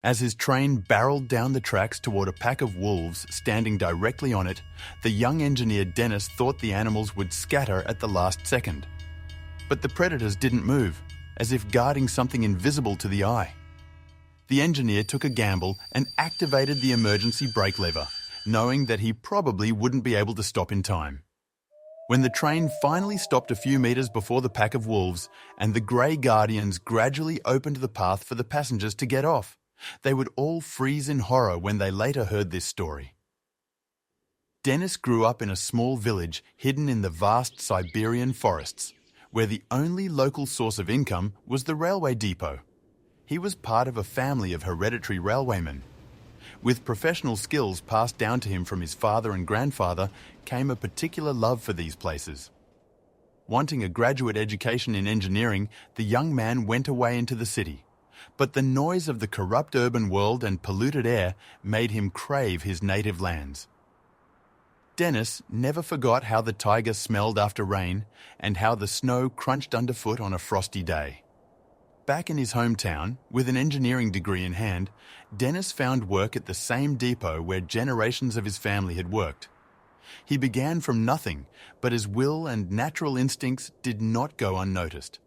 As his train barreled down the tracks toward a pack of wolves standing directly on it, the young engineer Dennis thought the animals would scatter at the last second. But the predators didn't move, as if guarding something invisible to the eye. The engineer took a gamble and activated the emergency brake lever, knowing that he probably wouldn't be able to stop in time. When the train finally stopped a few meters before the pack of wolves and the grey guardians gradually opened the path for the passengers to get off, they would all freeze in horror when they later heard this story. Dennis grew up in a small village hidden in the vast Siberian forests, where the only local source of income was the railway depot. He was part of a family of hereditary railwaymen. With professional skills passed down to him from his father and grandfather came a particular love for these places. Wanting a graduate education in engineering, the young man went away into the city. But the noise of the corrupt urban world and polluted air made him crave his native lands. Dennis never forgot how the taiga smelled after rain and how the snow crunched underfoot on a frosty day. Back in his hometown, with an engineering degree in hand, Dennis found work at the same depot where generations of his family had worked. He began from nothing, but his will and natural instincts did not go unnoticed.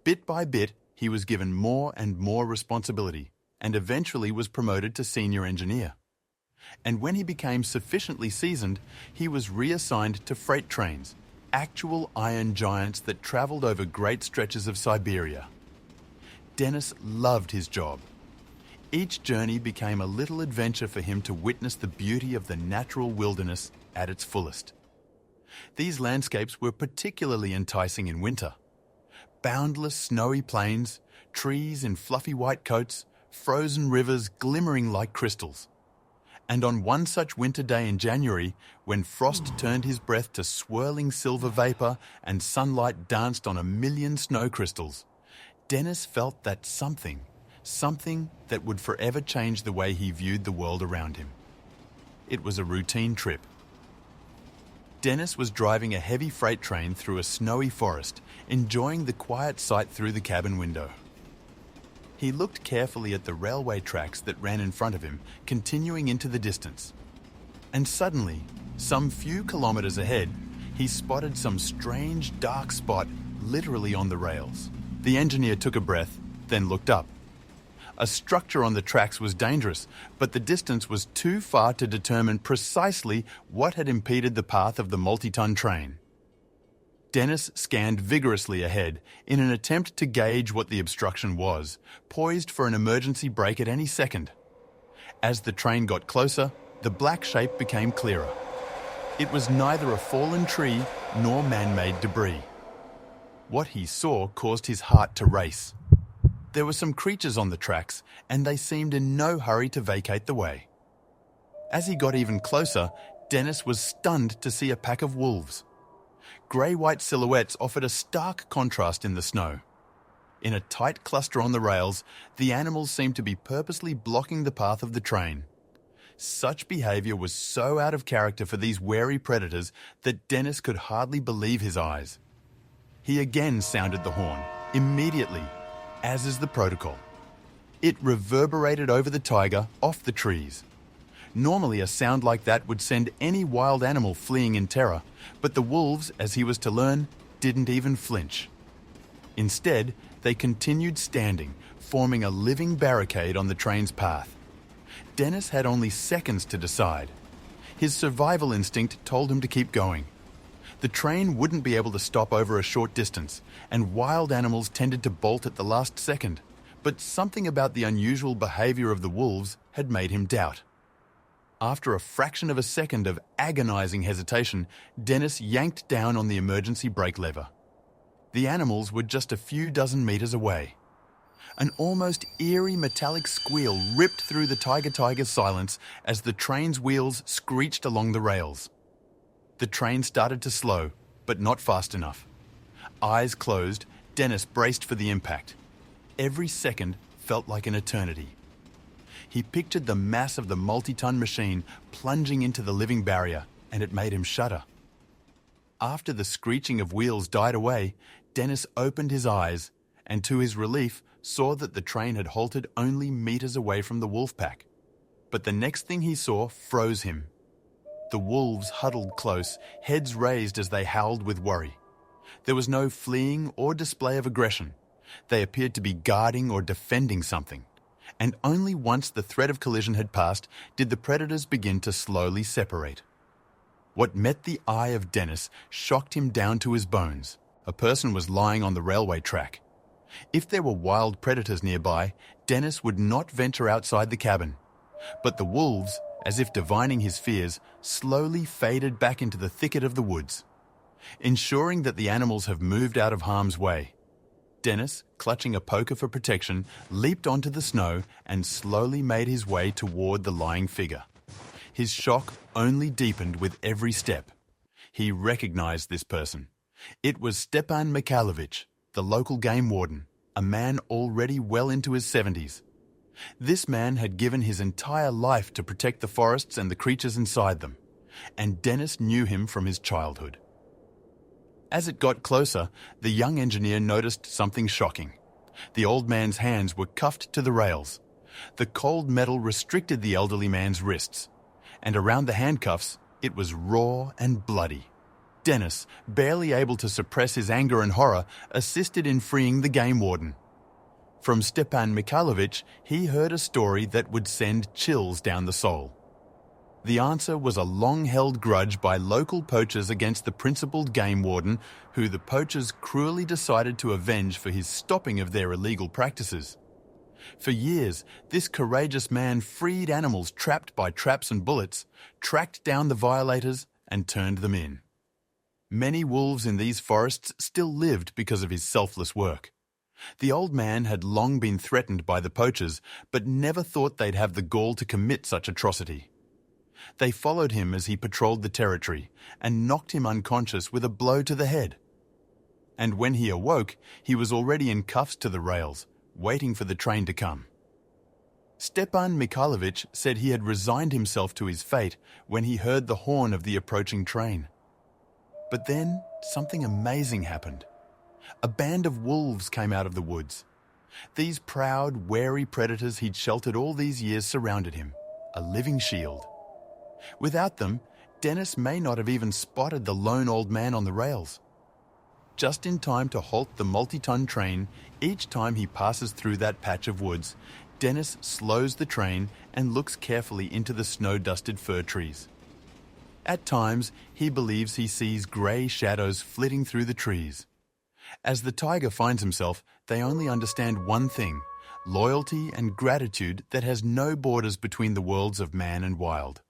Bit by bit, he was given more and more responsibility and eventually was promoted to senior engineer. And when he became sufficiently seasoned, he was reassigned to freight trains, actual iron giants that travelled over great stretches of Siberia. Dennis loved his job. Each journey became a little adventure for him to witness the beauty of the natural wilderness at its fullest. These landscapes were particularly enticing in winter. Boundless snowy plains, trees in fluffy white coats, frozen rivers glimmering like crystals. And on one such winter day in January, when frost turned his breath to swirling silver vapour and sunlight danced on a million snow crystals, Dennis felt that something that would forever change the way he viewed the world around him. It was a routine trip. Dennis was driving a heavy freight train through a snowy forest, enjoying the quiet sight through the cabin window. He looked carefully at the railway tracks that ran in front of him, continuing into the distance. And suddenly, some few kilometers ahead, he spotted some strange dark spot literally on the rails. The engineer took a breath, then looked up. A structure on the tracks was dangerous, but the distance was too far to determine precisely what had impeded the path of the multi-ton train. Dennis scanned vigorously ahead in an attempt to gauge what the obstruction was, poised for an emergency brake at any second. As the train got closer, the black shape became clearer. It was neither a fallen tree nor man-made debris. What he saw caused his heart to race. There were some creatures on the tracks, and they seemed in no hurry to vacate the way. As he got even closer, Dennis was stunned to see a pack of wolves. Grey-white silhouettes offered a stark contrast in the snow. In a tight cluster on the rails, the animals seemed to be purposely blocking the path of the train. Such behaviour was so out of character for these wary predators that Dennis could hardly believe his eyes. He again sounded the horn, immediately, as is the protocol. It reverberated over the taiga, off the trees. Normally a sound like that would send any wild animal fleeing in terror, but the wolves, as he was to learn, didn't even flinch. Instead, they continued standing, forming a living barricade on the train's path. Dennis had only seconds to decide. His survival instinct told him to keep going. The train wouldn't be able to stop over a short distance, and wild animals tended to bolt at the last second, but something about the unusual behaviour of the wolves had made him doubt. After a fraction of a second of agonising hesitation, Dennis yanked down on the emergency brake lever. The animals were just a few dozen metres away. An almost eerie metallic squeal ripped through the taiga's silence as the train's wheels screeched along the rails. The train started to slow, but not fast enough. Eyes closed, Dennis braced for the impact. Every second felt like an eternity. He pictured the mass of the multi-ton machine plunging into the living barrier, and it made him shudder. After the screeching of wheels died away, Dennis opened his eyes and, to his relief, saw that the train had halted only meters away from the wolf pack. But the next thing he saw froze him. The wolves huddled close, heads raised as they howled with worry. There was no fleeing or display of aggression. They appeared to be guarding or defending something. And only once the threat of collision had passed did the predators begin to slowly separate. What met the eye of Dennis shocked him down to his bones. A person was lying on the railway track. If there were wild predators nearby, Dennis would not venture outside the cabin. But the wolves, as if divining his fears, slowly faded back into the thicket of the woods. Ensuring that the animals have moved out of harm's way, Dennis, clutching a poker for protection, leaped onto the snow and slowly made his way toward the lying figure. His shock only deepened with every step. He recognized this person. It was Stepan Mikhailovich, the local game warden, a man already well into his 70s. This man had given his entire life to protect the forests and the creatures inside them, and Dennis knew him from his childhood. As it got closer, the young engineer noticed something shocking. The old man's hands were cuffed to the rails. The cold metal restricted the elderly man's wrists, and around the handcuffs, it was raw and bloody. Dennis, barely able to suppress his anger and horror, assisted in freeing the game warden. From Stepan Mikhailovich, he heard a story that would send chills down the soul. The answer was a long-held grudge by local poachers against the principled game warden, who the poachers cruelly decided to avenge for his stopping of their illegal practices. For years, this courageous man freed animals trapped by traps and bullets, tracked down the violators, and turned them in. Many wolves in these forests still lived because of his selfless work. The old man had long been threatened by the poachers, but never thought they'd have the gall to commit such atrocity. They followed him as he patrolled the territory and knocked him unconscious with a blow to the head. And when he awoke, he was already in cuffs to the rails, waiting for the train to come. Stepan Mikhailovich said he had resigned himself to his fate when he heard the horn of the approaching train. But then something amazing happened. A band of wolves came out of the woods. These proud, wary predators he'd sheltered all these years surrounded him, a living shield. Without them, Dennis may not have even spotted the lone old man on the rails. Just in time to halt the multi-ton train, each time he passes through that patch of woods, Dennis slows the train and looks carefully into the snow-dusted fir trees. At times, he believes he sees grey shadows flitting through the trees. As the taiga finds himself, they only understand one thing: loyalty and gratitude that has no borders between the worlds of man and wild.